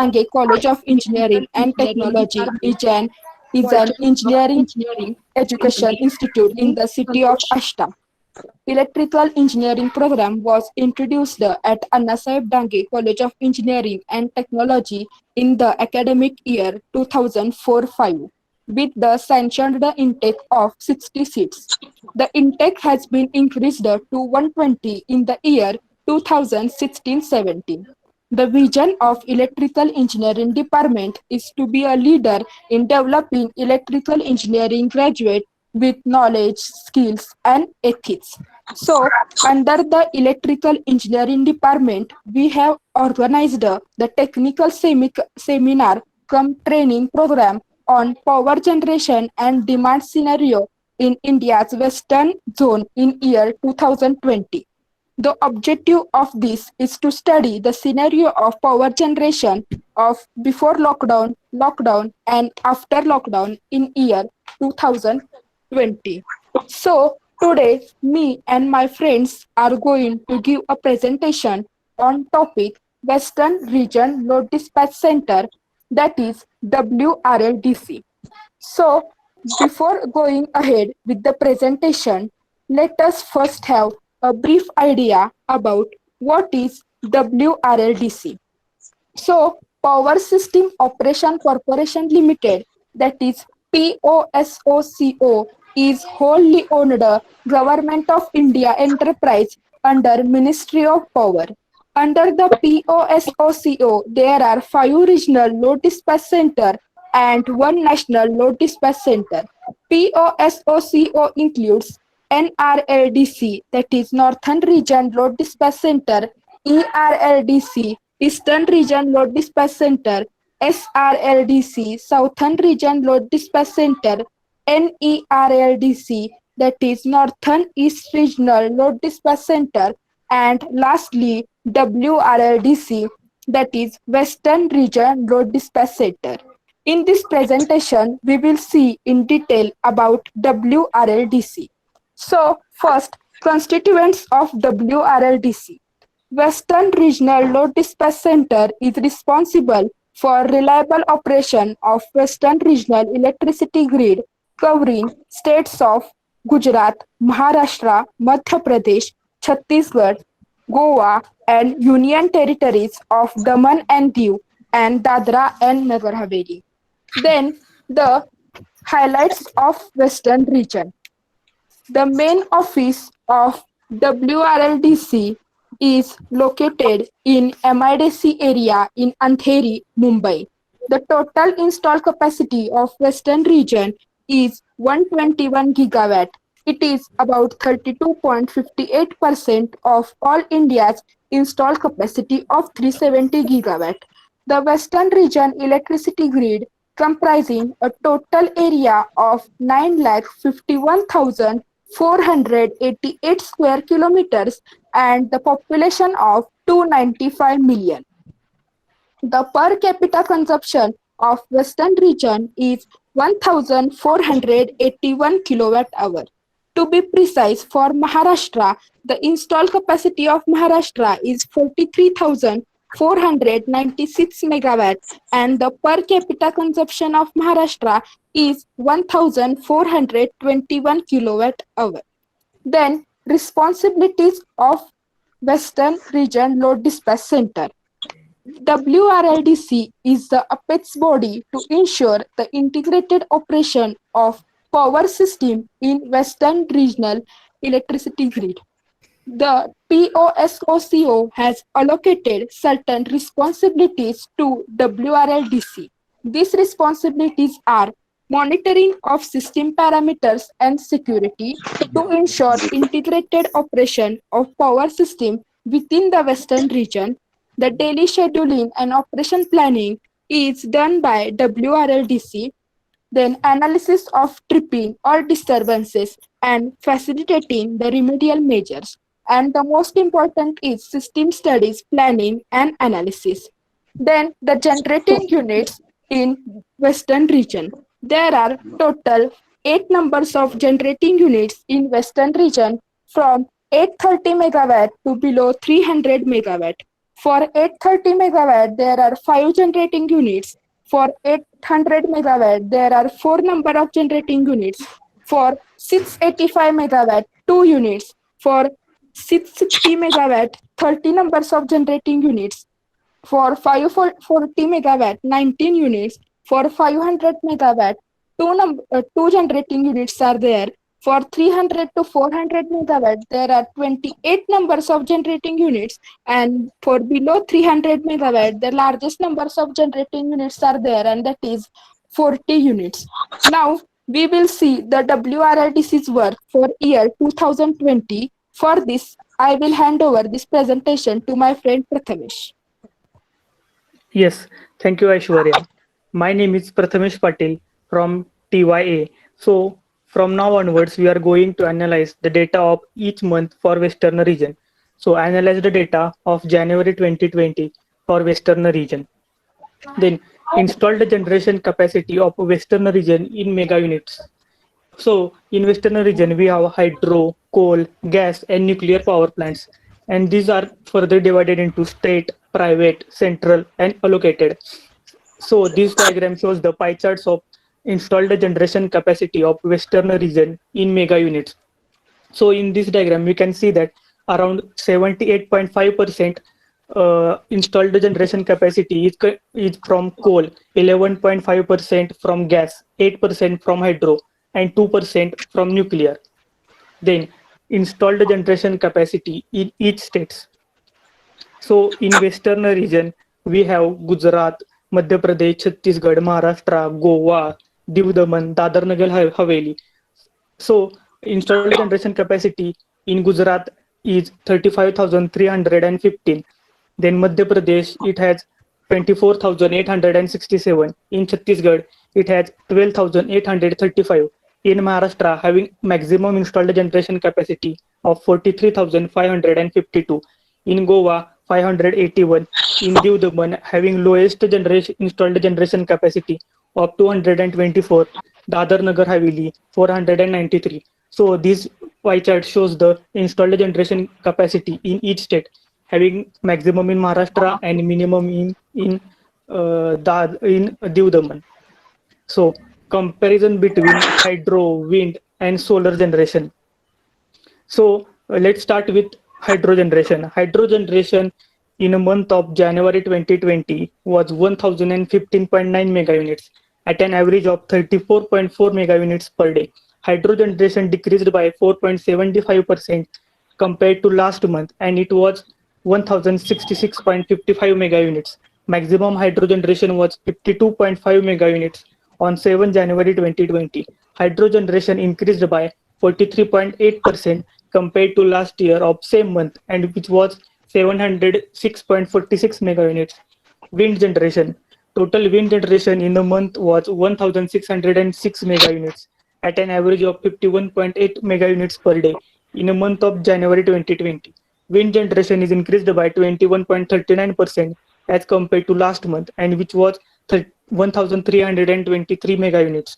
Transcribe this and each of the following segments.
Dange College of Engineering and Technology is an engineering education institute in the city of Ashta. Electrical engineering program was introduced at Annasaheb Dange College of Engineering and Technology in the academic year 2004-5 with the sanctioned intake of 60 seats. The intake has been increased to 120 in the year 2016-17. The vision of Electrical Engineering Department is to be a leader in developing electrical engineering graduate with knowledge, skills, and ethics. So, under the Electrical Engineering Department, we have organized the technical seminar cum training program on power generation and demand scenario in India's western zone in year 2020. The objective of this is to study the scenario of power generation of before lockdown, and after lockdown in year 2020. So today me and my friends are going to give a presentation on topic Western Region Load Dispatch Center, that is WRLDC. So, before going ahead with the presentation, let us first have a brief idea about what is WRLDC. So, Power System Operation Corporation Limited, that is POSOCO, is wholly owned Government of India enterprise under Ministry of Power. Under the POSOCO, there are 5 regional load dispatch center and 1 national load dispatch center. POSOCO includes NRLDC, that is Northern Region Load Dispatch Center, ERLDC, Eastern Region Load Dispatch Center, SRLDC, Southern Region Load Dispatch Center, NERLDC, that is Northern East Regional Load Dispatch Center, and lastly WRLDC, that is Western Region Load Dispatch Center. In this presentation, we will see in detail about WRLDC. So, first, constituents of WRLDC. Western Regional Load Dispatch Center is responsible for reliable operation of Western Regional electricity grid covering states of Gujarat, Maharashtra, Madhya Pradesh, Chhattisgarh, Goa, and Union Territories of Daman and Diu and Dadra and Nagar Haveli. Then the highlights of Western region. The main office of WRLDC is located in MIDC area in Andheri, Mumbai. The total installed capacity of Western region is 121 gigawatt. It is about 32.58% of all India's installed capacity of 370 gigawatt. The Western region electricity grid comprising a total area of 9,51,488 square kilometers and the population of 295 million. The per capita consumption of Western region is 1,481 kilowatt hour. To be precise, for Maharashtra, the installed capacity of Maharashtra is 43,496 megawatts and the per capita consumption of Maharashtra is 1,421 kilowatt hour. Then, responsibilities of Western Region Load Dispatch Center. WRLDC is the apex body to ensure the integrated operation of power system in Western Regional electricity grid. The POSOCO has allocated certain responsibilities to WRLDC. These responsibilities are monitoring of system parameters and security to ensure integrated operation of power system within the Western region. The daily scheduling and operation planning is done by WRLDC. Then analysis of tripping or disturbances and facilitating the remedial measures. And the most important is system studies, planning and analysis. Then the generating units in Western region. There are total 8 numbers of generating units in Western region from 830 megawatt to below 300 megawatt. For 830 megawatt, there are 5 generating units. For 800 megawatt, there are 4 number of generating units. For 685 megawatt, 2 units. For 660 megawatt, 30 numbers of generating units. For 540 megawatt, 19 units. For 500 megawatt, two generating units are there. For 300 to 400 megawatt, there are 28 numbers of generating units. And for below 300 megawatt, the largest numbers of generating units are there, and that is 40 units. Now, we will see the WRIDC's work for year 2020. For this, I will hand over this presentation to my friend Prathamesh. Yes, thank you, Aishwarya. My name is Prathamesh Patil from TYA. So, from now onwards, we are going to analyze the data of each month for Western region. So, analyze the data of January 2020 for Western region. Then, install the generation capacity of Western region in mega units. So, in Western region, we have hydro, coal, gas, and nuclear power plants. And these are further divided into state, private, central, and allocated. So, this diagram shows the pie charts of installed generation capacity of Western region in mega units. So, in this diagram, we can see that around 78.5% installed generation capacity is from coal, 11.5% from gas, 8% from hydro, and 2% from nuclear. Then installed generation capacity in each states. So in western region, we have Gujarat, Madhya Pradesh, Chhattisgarh, Maharashtra, Goa, Diu Daman, Dadar Nagar Haveli. So installed generation capacity in Gujarat is 35,315. Then Madhya Pradesh, it has 24,867. In Chhattisgarh, it has 12,835. In Maharashtra, having maximum installed generation capacity of 43,552. In Goa, 581. In Diu Daman, having lowest installed generation capacity of 224. Dadar Nagar Haveli, 493. So this pie chart shows the installed generation capacity in each state, having maximum in Maharashtra and minimum in Diu Daman. So comparison between hydro, wind, and solar generation. So let's start with hydro generation. Hydro generation in a month of January 2020 was 1015.9 mega units at an average of 34.4 mega units per day. Hydro generation decreased by 4.75% compared to last month, and it was 1066.55 mega units. Maximum hydro generation was 52.5 mega units on 7 January 2020. Hydro generation increased by 43.8% compared to last year of same month, and which was 706.46 mega units. Wind generation. Total wind generation in the month was 1,606 mega units at an average of 51.8 mega units per day in a month of January 2020. Wind generation is increased by 21.39% as compared to last month, and which was 1,323 mega units.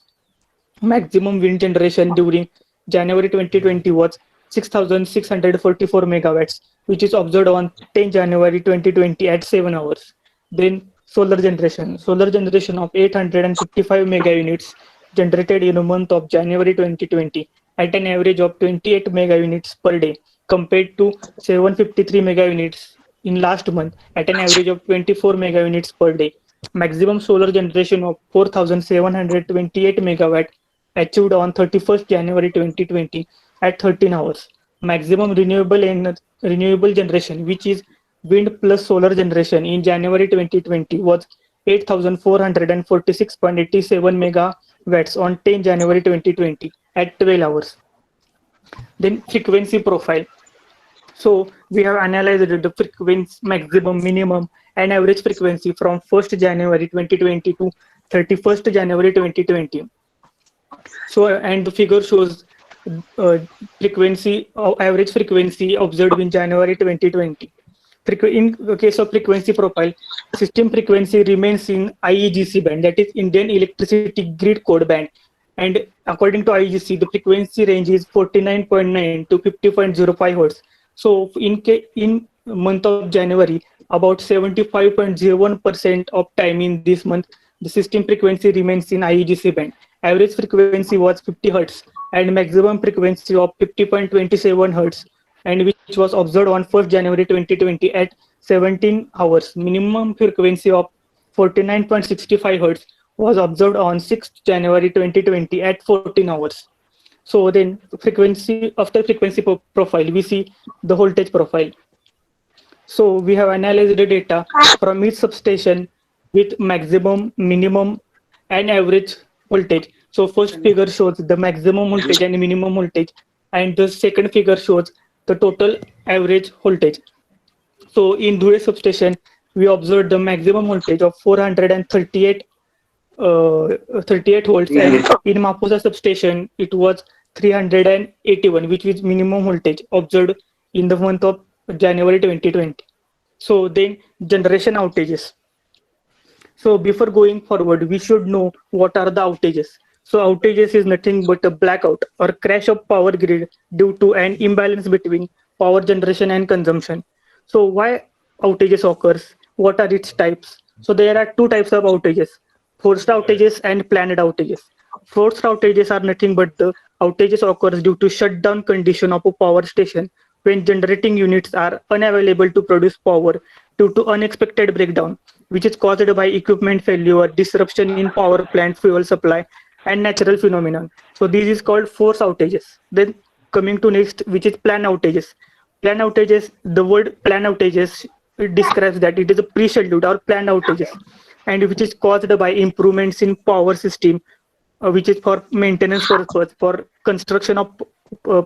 Maximum wind generation during January 2020 was 6,644 megawatts, which is observed on 10 January 2020 at 7 hours. Then solar generation. Solar generation of 855 mega units generated in a month of January 2020 at an average of 28 mega units per day compared to 753 mega units in last month at an average of 24 mega units per day. Maximum solar generation of 4,728 megawatt achieved on 31st January 2020 at 13 hours. Maximum renewable generation, which is wind plus solar generation in January 2020 was 8,446.87 megawatts on 10 January 2020 at 12 hours. Then frequency profile. So we have analyzed the frequency, maximum, minimum, and average frequency from 1st January 2020 to 31st January 2020. So, and the figure shows average frequency observed in January 2020. In case of frequency profile, system frequency remains in IEGC band, that is Indian Electricity Grid Code band. And according to IEGC, the frequency range is 49.9 to 50.05 hertz. So in month of January, about 75.01% of time in this month, the system frequency remains in IUGC band. Average frequency was 50 Hz and maximum frequency of 50.27 Hz, and which was observed on 1st January 2020 at 17 hours. Minimum frequency of 49.65 Hz was observed on 6th January 2020 at 14 hours. So then frequency, after frequency profile, we see the voltage profile. So we have analyzed the data from each substation with maximum, minimum, and average voltage. So first figure shows the maximum voltage and minimum voltage, and the second figure shows the total average voltage. So in Dhule substation, we observed the maximum voltage of 438 38 volts, and in Mapusa substation, it was 381, which is minimum voltage observed in the month of January 2020. So then generation outages. So before going forward, we should know what are the outages. So outages is nothing but a blackout or crash of power grid due to an imbalance between power generation and consumption. So why outages occurs? What are its types? So there are two types of outages: forced outages and planned outages. Forced outages are nothing but the outages occurs due to shutdown condition of a power station when generating units are unavailable to produce power due to unexpected breakdown, which is caused by equipment failure, disruption in power plant fuel supply, and natural phenomenon. So this is called forced outages. Then coming to next, which is planned outages. Planned outages, the word planned outages, it describes that it is a pre-scheduled or planned outages, and which is caused by improvements in power system, which is for maintenance purpose, for construction of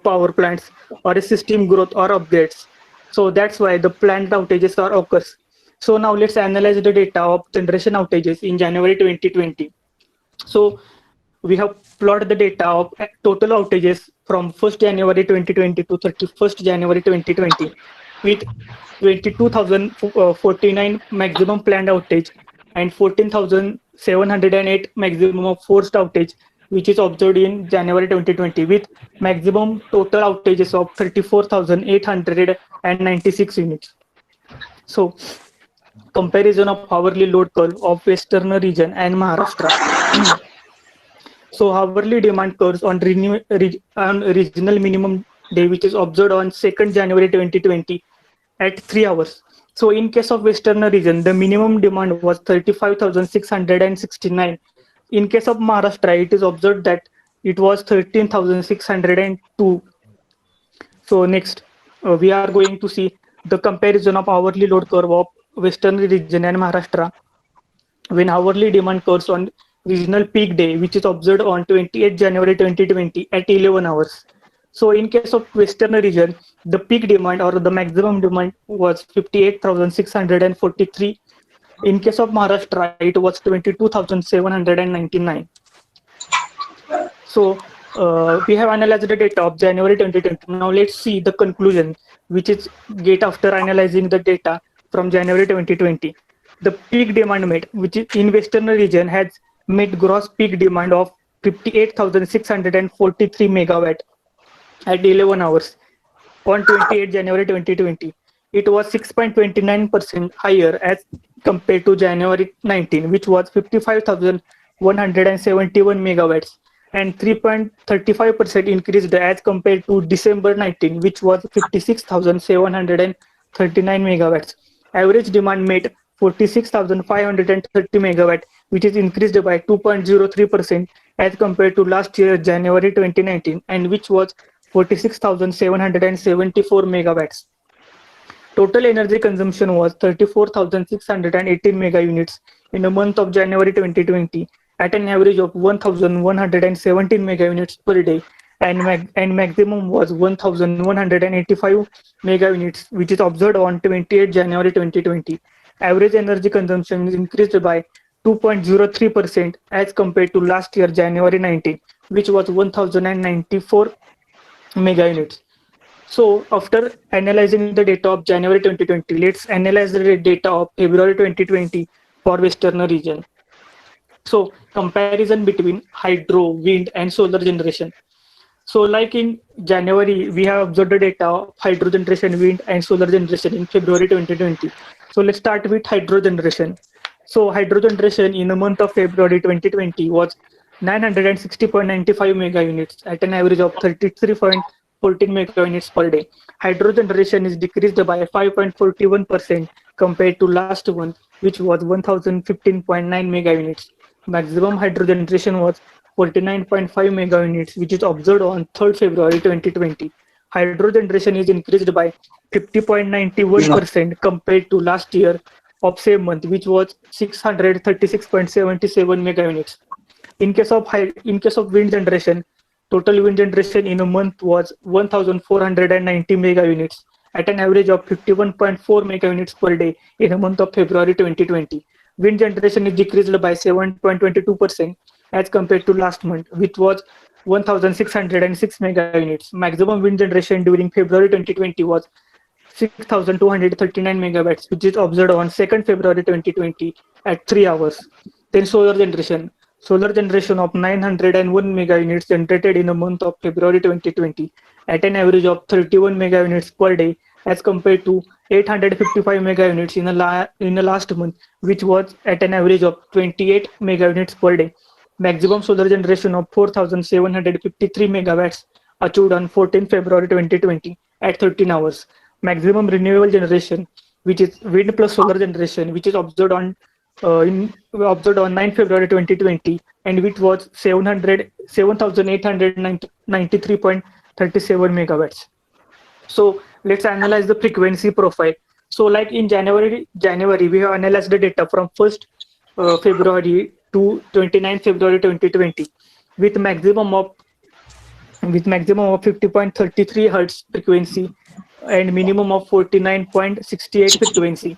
power plants, or a system growth or upgrades. So that's why the planned outages are occurs. So now let's analyze the data of generation outages in January 2020. So we have plotted the data of total outages from 1st January 2020 to 31st January 2020 with 22,049 maximum planned outage and 14,708 maximum of forced outage, which is observed in January 2020 with maximum total outages of 34,896 units. So comparison of hourly load curve of Western region and Maharashtra. So hourly demand curves on regional minimum day, which is observed on 2nd January 2020 at 3 hours. So in case of Western region, the minimum demand was 35,669. In case of Maharashtra, it is observed that it was 13,602. So next, we are going to see the comparison of hourly load curve of Western region and Maharashtra when hourly demand curves on regional peak day, which is observed on 28 January 2020 at 11 hours. So in case of Western region, the peak demand or the maximum demand was 58,643. In case of Maharashtra, it was 22,799. So we have analyzed the data of January 2020. Now let's see the conclusion, which is get after analyzing the data from January 2020. The peak demand met, which is in Western region, has met gross peak demand of 58,643 megawatt at 11 hours on 28 January 2020. It was 6.29% higher as compared to January 19, which was 55,171 megawatts, and 3.35% increased as compared to December 19, which was 56,739 megawatts. Average demand met 46,530 megawatt, which is increased by 2.03% as compared to last year January 2019, and which was 46,774 megawatts. Total energy consumption was 34,618 mega units in the month of January 2020 at an average of 1,117 mega units per day, and maximum was 1,185 mega units, which is observed on 28 January 2020. Average energy consumption is increased by 2.03% as compared to last year January 19, which was 1,094 mega units. So after analyzing the data of January 2020, let's analyze the data of February 2020 for Western region. So comparison between hydro, wind, and solar generation. So, like in January, we have observed the data of hydro generation, wind, and solar generation in February 2020. So, let's start with hydro generation. So, hydro generation in the month of February 2020 was 960.95 mega units at an average of 33.14 mega units per day. Hydro generation is decreased by 5.41% compared to last month, which was 1015.9 mega units. Maximum hydro generation was 49.5 mega units, which is observed on 3rd February 2020. Hydro generation is increased by 50.91% compared to last year of same month, which was 636.77 mega units. In case of wind generation, total wind generation in a month was 1,490 mega units at an average of 51.4 mega units per day in the month of February 2020. Wind generation is decreased by 7.22% as compared to last month, which was 1,606 mega units. Maximum wind generation during February 2020 was 6,239 megawatts, which is observed on 2nd February 2020 at 3 hours. Then solar generation. Solar generation of 901 mega units generated in the month of February 2020 at an average of 31 mega units per day as compared to 855 mega units in the last month, which was at an average of 28 mega units per day. Maximum solar generation of 4,753 megawatts achieved on 14 February 2020 at 13 hours. Maximum renewable generation, which is wind plus solar generation, which is observed on 9 February 2020, and which was 7,893.37 megawatts. So let's analyze the frequency profile. So like in January, we have analyzed the data from 1st February to 29 February 2020 with maximum of 50.33 hertz frequency and minimum of 49.68 frequency.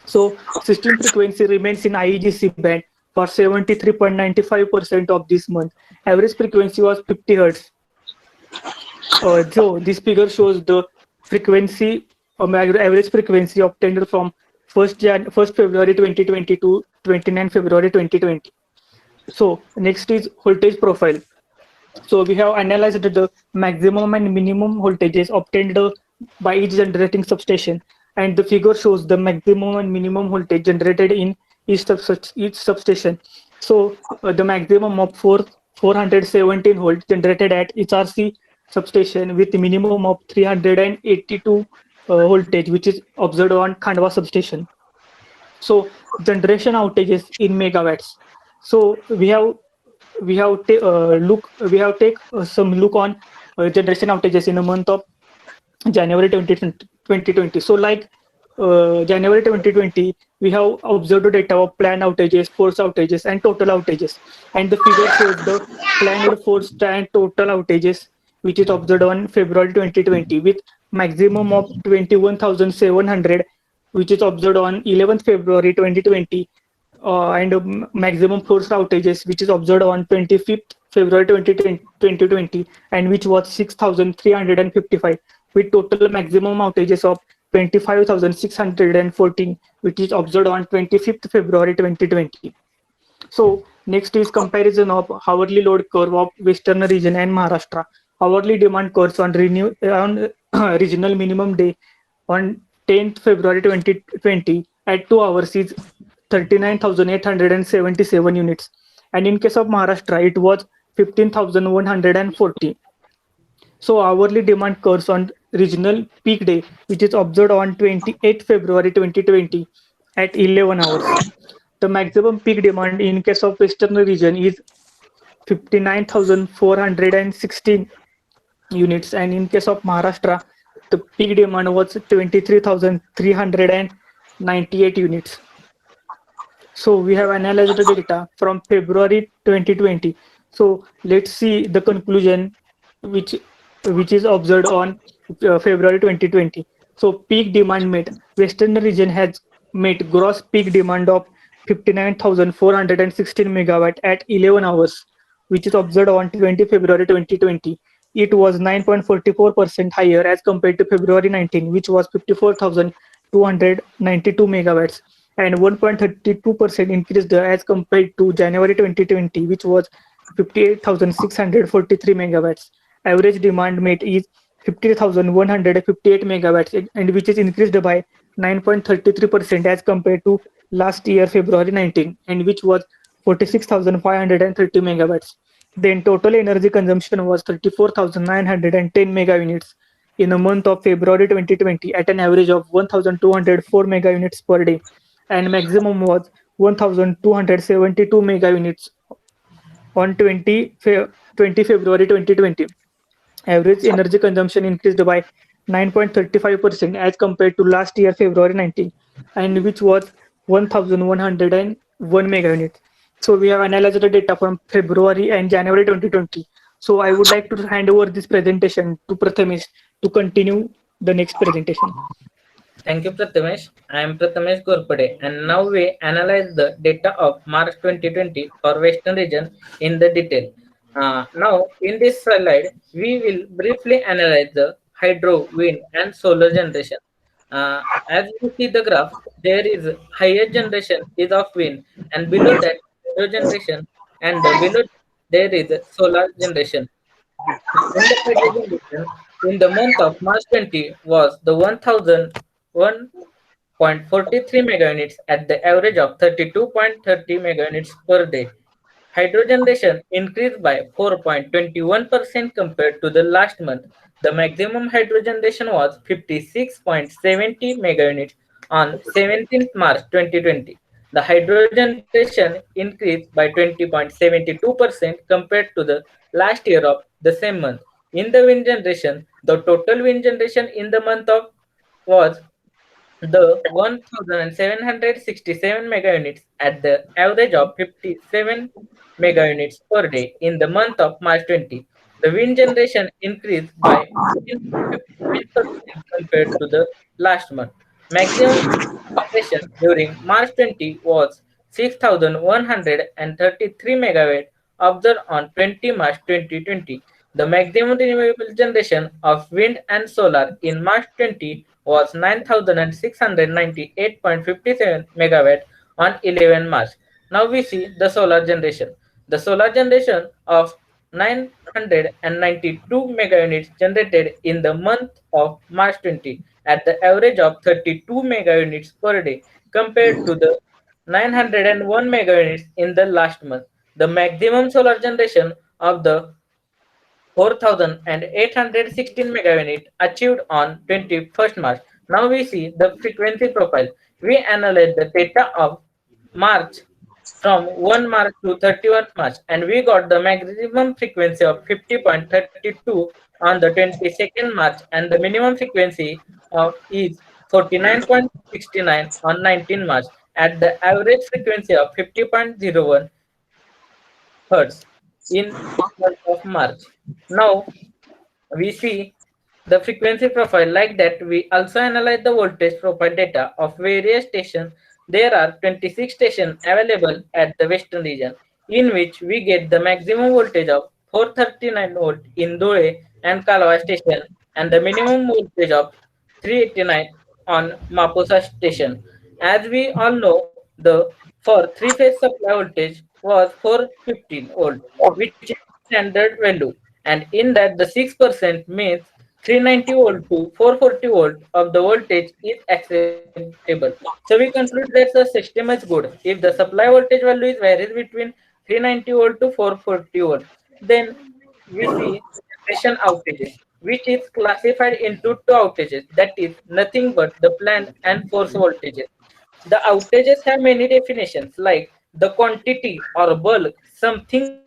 So system frequency remains in IEGC band for 73.95% of this month. Average frequency was 50 hertz. So this figure shows the frequency, average frequency obtained from 1st February 2020 to 29 February 2020. So next is voltage profile. So we have analyzed the maximum and minimum voltages obtained by each generating substation, and the figure shows the maximum and minimum voltage generated in each substation. So the maximum of 417 volts generated at HRC substation with minimum of 382 voltage, which is observed on Khandwa substation. So generation outages in megawatts. So we have take some look on generation outages in the month of January 2020. So like January 2020, we have observed the data of planned outages, forced outages, and total outages. And the figure shows the planned, forced, and total outages, which is observed on February 2020 with maximum of 21,700, which is observed on 11th February 2020, and maximum forced outages, which is observed on 25th February 2020, and which was 6,355, with total maximum outages of 25,614, which is observed on 25th February 2020. So next is comparison of hourly load curve of Western region and Maharashtra. Hourly demand curves on regional minimum day on 10th February 2020 at 2 hours is 39,877 units. And in case of Maharashtra, it was 15,140. So hourly demand curves on regional peak day, which is observed on 28 February 2020 at 11 hours. The maximum peak demand in case of Western region is 59,416 units, and in case of Maharashtra, the peak demand was 23,398 units. So we have analyzed the data from February 2020. So let's see the conclusion, which is observed on February 2020. So peak demand met. Western region has met gross peak demand of 59,416 megawatt at 11 hours, which is observed on 20 February 2020. It was 9.44% higher as compared to February 19, which was 54,292 megawatts, and 1.32% increased as compared to January 2020, which was 58,643 megawatts. average demand met is 50,158 megawatts, and which is increased by 9.33% as compared to last year February 19, and which was 46,530 megawatts. Then total energy consumption was 34,910 mega units in the month of February 2020 at an average of 1,204 mega units per day, and maximum was 1,272 mega units on 20 February 2020. Average energy consumption increased by 9.35% as compared to last year February 19, and which was 1,101 mega units. So we have analyzed the data from February and January 2020. So I would like to hand over this presentation to Prathamesh to continue the next presentation. Thank you, Prathamesh. I am Prathamesh Gorpade, and now we analyze the data of March 2020 for Western region in the detail. Now, in this slide, we will briefly analyze the hydro, wind, and solar generation. As you see the graph, there is higher generation is of wind, and below that hydro generation, and below there is solar generation. In the hydro generation, in the month of March 20 was the 1,001.43 mega units at the average of 32.30 mega units per day. Hydro generation increased by 4.21% compared to the last month. The maximum hydro generation was 56.70 mega units on 17th March 2020. The hydro generation increased by 20.72% compared to the last year of the same month. In the wind generation, the total wind generation in the month of was the 1,767 mega units at the average of 57 mega units per day in the month of March 20. The wind generation increased by 15.59% compared to the last month. Maximum operation during March 20 was 6,133 megawatt observed on 20 March 2020. The maximum renewable generation of wind and solar in March 20 was 9,698.57 megawatt on 11 March. Now we see the solar generation. The solar generation of 992 mega units generated in the month of March 20 at the average of 32 mega units per day compared to the 901 mega units in the last month. The maximum solar generation of the 4,816 mega unit achieved on 21st March. Now we see the frequency profile. We analyze the data of March from 1 March to 31st March, and we got the maximum frequency of 50.32 on the 22nd March, and the minimum frequency of is 49.69 on 19 March at the average frequency of 50.01 hertz in month of March. Now we see the frequency profile. Like that, we also analyze the voltage profile data of various stations. There are 26 stations available at the western region, in which we get the maximum voltage of 439 volt in Dole and Kalwa station, and the minimum voltage of 389 on Maposa station. As we all know, the for three-phase supply voltage was 415 volt, which is standard value, and in that the 6% means 390 volt to 440 volt of the voltage is acceptable. So we conclude that the system is good if the supply voltage value is varies between 390 volt to 440 volt. Then we see generation outages, which is classified into two outages, that is nothing but the planned and forced voltages. The outages have many definitions like the quantity or bulk, something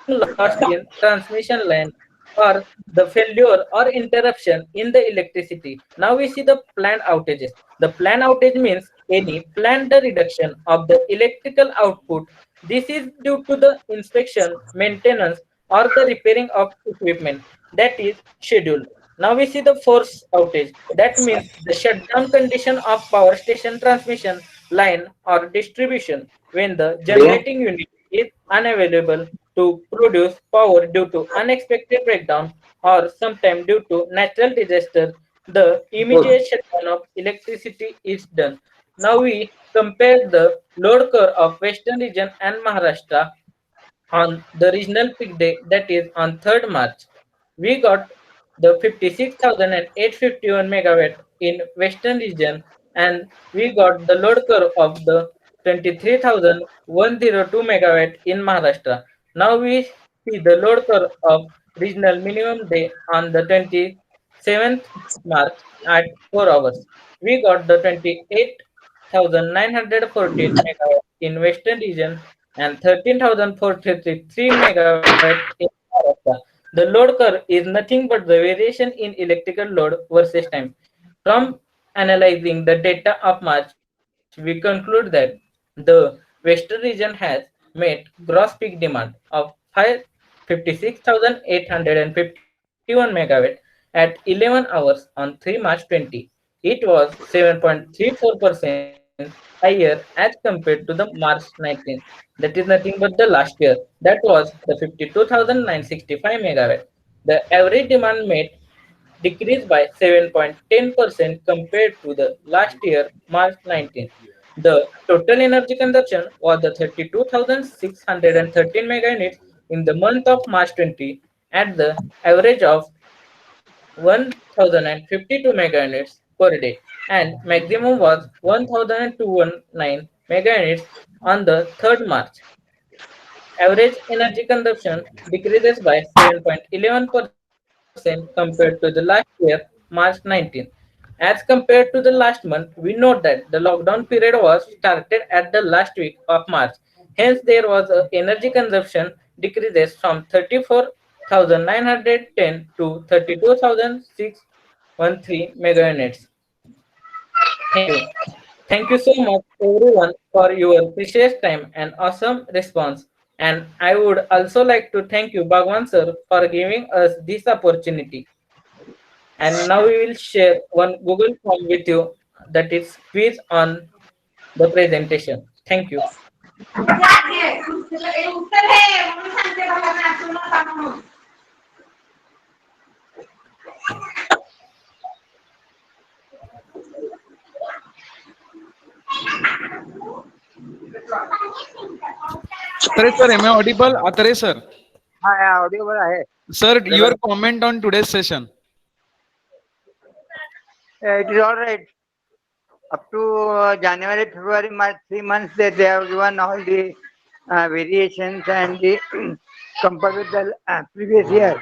lost in transmission line, or the failure or interruption in the electricity. Now we see the planned outages. The planned outage means any planned reduction of the electrical output. This is due to the inspection, maintenance, or the repairing of equipment that is scheduled. Now we see the force outage. That means the shutdown condition of power station transmission line or distribution when the generating unit is unavailable to produce power due to unexpected breakdown or sometime due to natural disaster. The immediate shutdown of electricity is done. Now we compare the load curve of Western region and Maharashtra on the regional peak day, that is on 3rd March. we got the 56,851 megawatt in western region, and we got the load curve of the 23,102 megawatt in Maharashtra. Now we see the load curve of regional minimum day on the 27th March at 4 hours. We got the 28,914 megawatt in western region and 13,433 megawatt in Maharashtra. The load curve is nothing but the variation in electrical load versus time. From analyzing the data of March, we conclude that the western region has met gross peak demand of 56,851 megawatt at 11 hours on 3 March 20. It was 7.34% higher as compared to the March 19. That is nothing but the last year. That was the 52,965 megawatt. The average demand met decreased by 7.10% compared to the last year, March 19. The total energy consumption was the 32,613 mega units in the month of March 20 at the average of 1052 mega units per day, and maximum was 1219 mega units on the 3rd March. Average energy consumption decreases by 7.11% compared to the last year, March 19. As compared to the last month, we note that the lockdown period was started at the last week of March. Hence, there was a energy consumption decreases from 34,910 to 32,613 mega units. Thank you. Thank you so much, everyone, for your precious time and awesome response. And I would also like to thank you, Bhagwan sir, for giving us this opportunity. And now we will share one Google Form with you that is quiz on the presentation. Thank you. Atare sir, am I audible? Atare sir. हाँ Audible आहे. Sir, your comment on today's session. It is all right. Up to January, February, March, 3 months, they have given all the variations and the compared with the previous year.